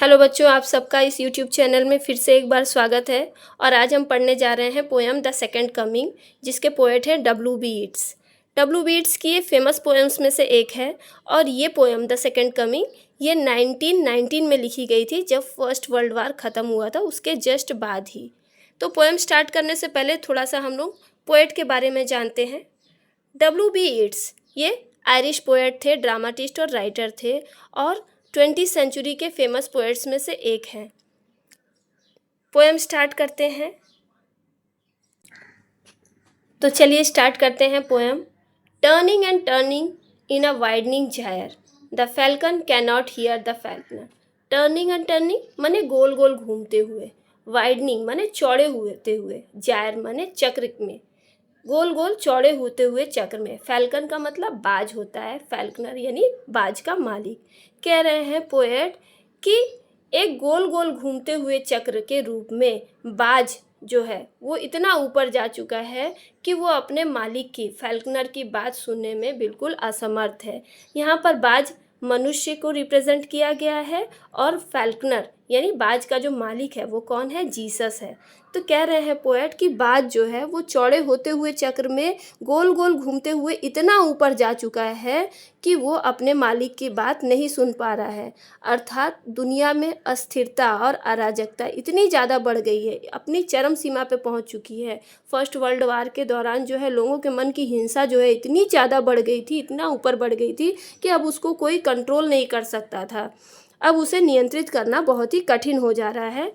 Hello बच्चों, आप सबका इस यूट्यूब चैनल में फिर से एक बार स्वागत है। और आज हम पढ़ने जा रहे हैं पोएम द सेकंड कमिंग, जिसके पोएट हैं W.B. येट्स। W.B. येट्स की ये फेमस पोएम्स में से एक है। और ये पोएम द सेकंड कमिंग ये 1919 में लिखी गई थी, जब फर्स्ट वर्ल्ड वार ख़त्म हुआ था, उसके जस्ट बाद ही। तो पोएम स्टार्ट करने से पहले थोड़ा सा हम लोग पोएट के बारे में जानते हैं। W.B. येट्स ये आयरिश पोएट थे, ड्रामाटिस्ट और राइटर थे, और 20वीं सेंचुरी के फेमस पोएट्स में से एक हैं। पोएम स्टार्ट करते हैं। तो चलिए स्टार्ट करते हैं poem. Turning and turning in a widening gyre, the falcon can not hear the falconer. Turning and turning माने गोल गोल घूमते हुए, वाइडनिंग माने चौड़े होते हुए, जायर माने चक्र में, गोल गोल चौड़े होते हुए चक्र में। फैल्कन का मतलब बाज होता है, फैल्कनर यानी बाज का मालिक। कह रहे हैं पोएट कि एक गोल गोल घूमते हुए चक्र के रूप में बाज जो है वो इतना ऊपर जा चुका है कि वो अपने मालिक की, फैल्कनर की बात सुनने में बिल्कुल असमर्थ है। यहाँ पर बाज मनुष्य को रिप्रेजेंट किया गया है, और फैल्कनर यानी बाज का जो मालिक है वो कौन है? जीसस है। तो कह रहे हैं पोएट कि बाज जो है वो चौड़े होते हुए चक्र में गोल गोल घूमते हुए इतना ऊपर जा चुका है कि वो अपने मालिक की बात नहीं सुन पा रहा है। अर्थात दुनिया में अस्थिरता और अराजकता इतनी ज़्यादा बढ़ गई है, अपनी चरम सीमा पे पहुंच चुकी है। फर्स्ट वर्ल्ड वार के दौरान जो है लोगों के मन की हिंसा जो है इतनी ज़्यादा बढ़ गई थी, इतना ऊपर बढ़ गई थी कि अब उसको कोई कंट्रोल नहीं कर सकता था। अब उसे नियंत्रित करना बहुत ही कठिन हो जा रहा है।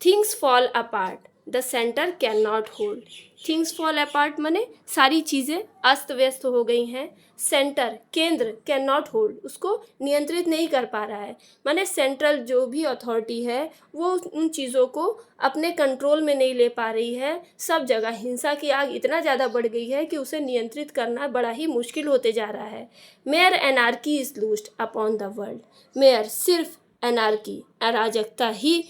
Things fall apart, the centre can not hold. Things fall apart माने सारी चीज़ें अस्त व्यस्त हो गई हैं। सेंटर केंद्र कैन नॉट होल्ड, उसको नियंत्रित नहीं कर पा रहा है। माने सेंट्रल जो भी अथॉरिटी है वो उन चीज़ों को अपने कंट्रोल में नहीं ले पा रही है। सब जगह हिंसा की आग इतना ज़्यादा बढ़ गई है कि उसे नियंत्रित करना बड़ा ही मुश्किल होते जा रहा है। Mayor anarchy is लूज्ड upon the world. Mayor सिर्फ एनार्की, अराजकता ही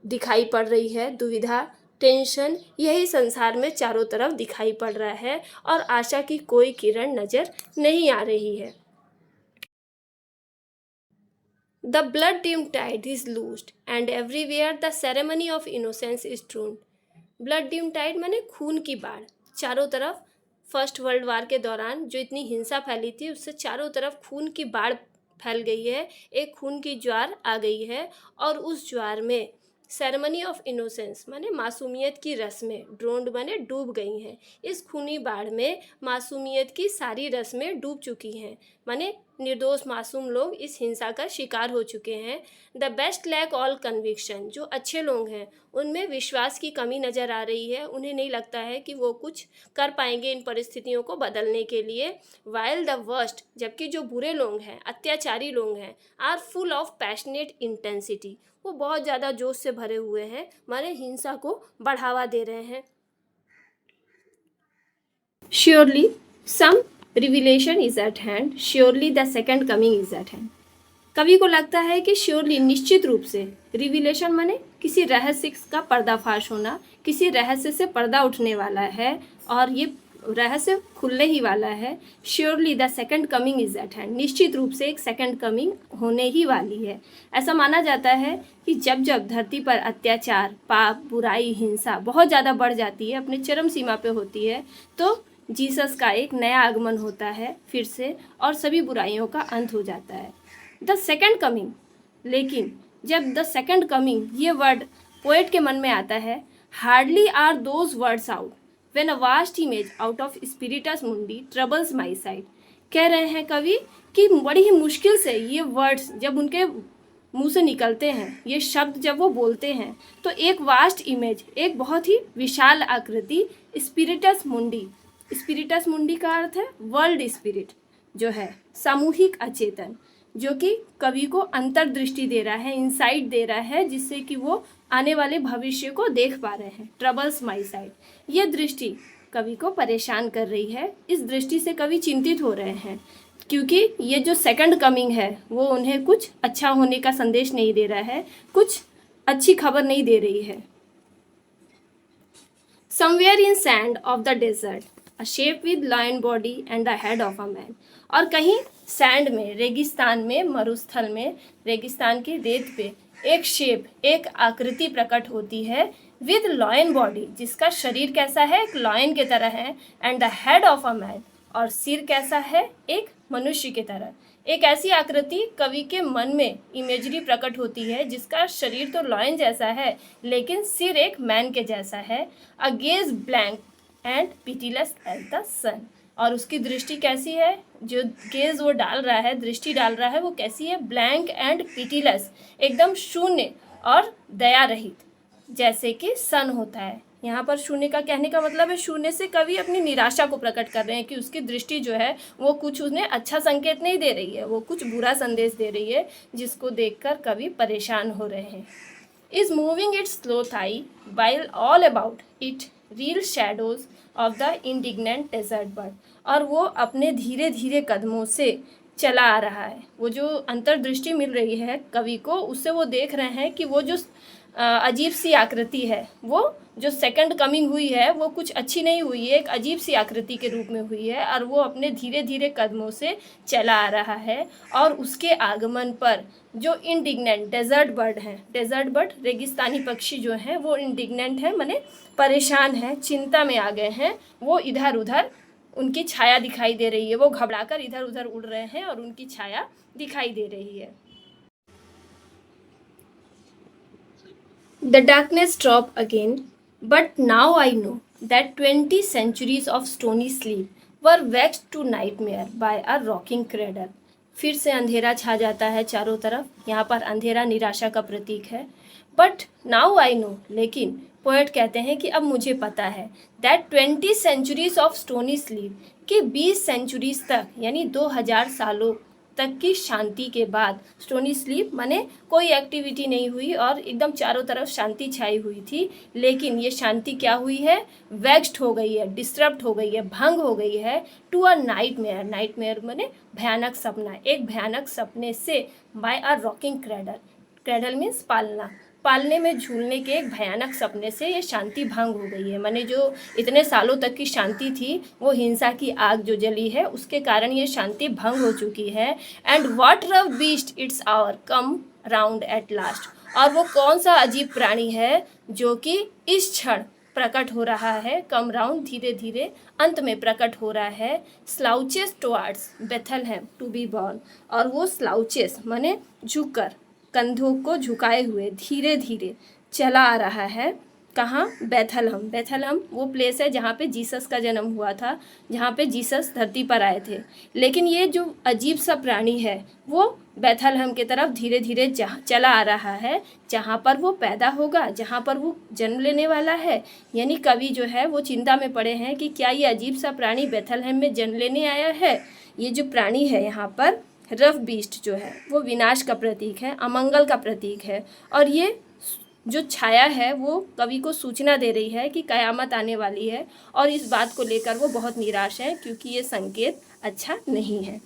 दिखाई पड़ रही है। दुविधा, टेंशन, यही संसार में चारों तरफ दिखाई पड़ रहा है, और आशा की कोई किरण नजर नहीं आ रही है। The blood dim tide is loosed and everywhere the ceremony of innocence is drowned. Blood dim tide माने खून की बाढ़। चारों तरफ फर्स्ट वर्ल्ड वार के दौरान जो इतनी हिंसा फैली थी, उससे चारों तरफ खून की बाढ़ फैल गई है। एक खून की ज्वार आ गई है, और उस ज्वार में सेरेमनी ऑफ इनोसेंस माने मासूमियत की रस्में, ड्रोन्ड माने डूब गई हैं। इस खूनी बाढ़ में मासूमियत की सारी रस्में डूब चुकी हैं, माने निर्दोष मासूम लोग इस हिंसा का शिकार हो चुके हैं। The best lack all conviction, जो अच्छे लोग हैं उनमें विश्वास की कमी नज़र आ रही है। उन्हें नहीं लगता है कि वो कुछ कर पाएंगे इन परिस्थितियों को बदलने के लिए। वाइल द वर्स्ट, जबकि जो बुरे लोग हैं, अत्याचारी लोग हैं, are full of passionate intensity, वो बहुत ज़्यादा जोश से भरे हुए हैं, माने हिंसा को बढ़ावा दे रहे हैं। Surely some revelation is at hand, surely the second coming is at hand. कवि को लगता है कि श्योरली निश्चित रूप से, रिविलेशन माने किसी रहस्य का पर्दाफाश होना, किसी रहस्य से पर्दा उठने वाला है, और ये रहस्य खुलने ही वाला है। Surely the second coming is at hand, निश्चित रूप से एक सेकंड कमिंग होने ही वाली है। ऐसा माना जाता है कि जब जब धरती पर अत्याचार, पाप, बुराई, हिंसा बहुत ज़्यादा बढ़ जाती है, अपने चरम सीमा पे होती है, तो जीसस का एक नया आगमन होता है फिर से, और सभी बुराइयों का अंत हो जाता है। द सेकंड कमिंग, लेकिन जब द सेकंड कमिंग ये वर्ड पोएट के मन में आता है, hardly are those words out when a vast image out of spiritus mundi troubles my side. कह रहे हैं कवि कि बड़ी ही मुश्किल से ये वर्ड्स जब उनके मुंह से निकलते हैं, ये शब्द जब वो बोलते हैं, तो एक वास्ट इमेज, एक बहुत ही विशाल आकृति, स्पिरिटस मुंडी, स्पिरिटस मुंडी का अर्थ है वर्ल्ड स्पिरिट, जो है सामूहिक अचेतन, जो कि कवि को अंतर्दृष्टि दे रहा है, इंसाइट दे रहा है, जिससे कि वो आने वाले भविष्य को देख पा रहे हैं। ट्रबल्स माई साइड, ये दृष्टि कवि को परेशान कर रही है। इस दृष्टि से कवि चिंतित हो रहे हैं, क्योंकि ये जो सेकंड कमिंग है वो उन्हें कुछ अच्छा होने का संदेश नहीं दे रहा है, कुछ अच्छी खबर नहीं दे रही है। Somewhere in sand of the desert, a shape with lion body and the head of a man. और कहीं सैंड में, रेगिस्तान में, मरुस्थल में, रेगिस्तान की रेत पे एक शेप, एक आकृति प्रकट होती है विद लॉयन बॉडी, जिसका शरीर कैसा है, एक लॉयन की तरह है, and the head of a man, और सिर कैसा है, एक मनुष्य की तरह। एक ऐसी आकृति कवि के मन में इमेजरी प्रकट होती है जिसका शरीर तो लॉयन जैसा है लेकिन सिर एक मैन के जैसा है। A gaze blank and pitiless as the sun, और उसकी दृष्टि कैसी है, जो गेज वो डाल रहा है, दृष्टि डाल रहा है, वो कैसी है, ब्लैंक एंड पिटीलेस, एकदम शून्य और दया रहित, जैसे कि सन होता है। यहाँ पर शून्य का कहने का मतलब है, शून्य से कवि अपनी निराशा को प्रकट कर रहे हैं कि उसकी दृष्टि जो है वो कुछ उन्हें अच्छा संकेत नहीं दे रही है, वो कुछ बुरा संदेश दे रही है जिसको देखकर कवि परेशान हो रहे हैं। Is moving its slow thigh while all about it real shadows of the indignant desert bird, और वो अपने धीरे धीरे कदमों से चला आ रहा है। वो जो अंतर्दृष्टि मिल रही है कवि को, उससे वो देख रहे हैं कि वो जो अजीब सी आकृति है, वो जो सेकंड कमिंग हुई है वो कुछ अच्छी नहीं हुई है, एक अजीब सी आकृति के रूप में हुई है, और वो अपने धीरे धीरे कदमों से चला आ रहा है। और उसके आगमन पर जो इंडिग्नेंट डेजर्ट बर्ड हैं, डेजर्ट बर्ड रेगिस्तानी पक्षी जो हैं वो इंडिग्नेंट हैं, माने परेशान हैं, चिंता में आ गए हैं, वो इधर उधर उनकी छाया दिखाई दे रही है, वो घबराकर इधर उधर उड़ रहे हैं और उनकी छाया दिखाई दे रही है। The darkness dropped again, but now I know that 20 centuries of stony sleep were vexed to nightmare by a rocking cradle. फिर से अंधेरा छा जाता है चारों तरफ। यहाँ पर अंधेरा निराशा का प्रतीक है। बट नाउ आई नो, लेकिन पोएट कहते हैं कि अब मुझे पता है, that 20 centuries of stony sleep, कि 20 सेंचुरीज तक यानी 2000 सालों तक की शांति के बाद, स्टोनी स्लीप माने कोई एक्टिविटी नहीं हुई और एकदम चारों तरफ शांति छाई हुई थी, लेकिन ये शांति क्या हुई है, वेक्स्ड हो गई है, डिस्टर्ब हो गई है, भंग हो गई है टू अ नाइटमेयर। नाइटमेयर माने भयानक सपना, एक भयानक सपने से, by a rocking cradle, cradle means पालना, पालने में झूलने के एक भयानक सपने से ये शांति भंग हो गई है। माने जो इतने सालों तक की शांति थी वो हिंसा की आग जो जली है उसके कारण ये शांति भंग हो चुकी है। And what rough beast its hour come round at last, और वो कौन सा अजीब प्राणी है जो कि इस क्षण प्रकट हो रहा है, कम राउंड धीरे धीरे अंत में प्रकट हो रहा है। Slouches towards Bethlehem to be born, और वो स्लाउचेस माने झुककर, कंधों को झुकाए हुए धीरे धीरे चला आ रहा है। कहाँ, बेथलहम। बेथलहम वो प्लेस है जहाँ पे जीसस का जन्म हुआ था, जहाँ पे जीसस धरती पर आए थे। लेकिन ये जो अजीब सा प्राणी है वो बेथलहम की तरफ धीरे धीरे चला आ रहा है, जहाँ पर वो पैदा होगा, जहाँ पर वो जन्म लेने वाला है। यानी कवि जो है वो चिंता में पड़े हैं कि क्या ये अजीब सा प्राणी बेथलहम में जन्म लेने आया है। ये जो प्राणी है यहाँ पर रफ बीस्ट जो है वो विनाश का प्रतीक है, अमंगल का प्रतीक है, और ये जो छाया है वो कवि को सूचना दे रही है कि कयामत आने वाली है, और इस बात को लेकर वो बहुत निराश है क्योंकि ये संकेत अच्छा नहीं है।